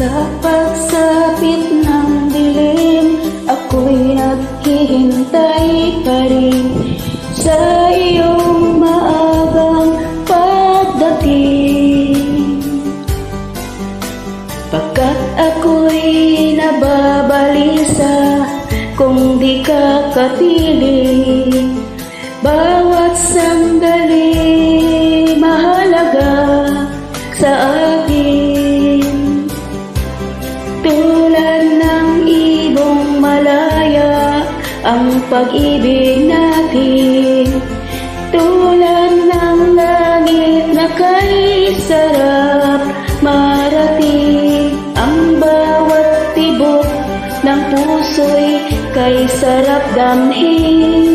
Sa pagsapit ng dilim, ako'y naghihintay pa rin sa iyong maagang pagdating. Pagkat ako'y nababalisa kung di ka kapiling. Bawat sandali mahalaga sa akin. Tulad ng ibong malaya ang pag-ibig natin. Tulad ng langit na kay sarap marating. Ang bawat tibok ng puso'y kay sarap damhin.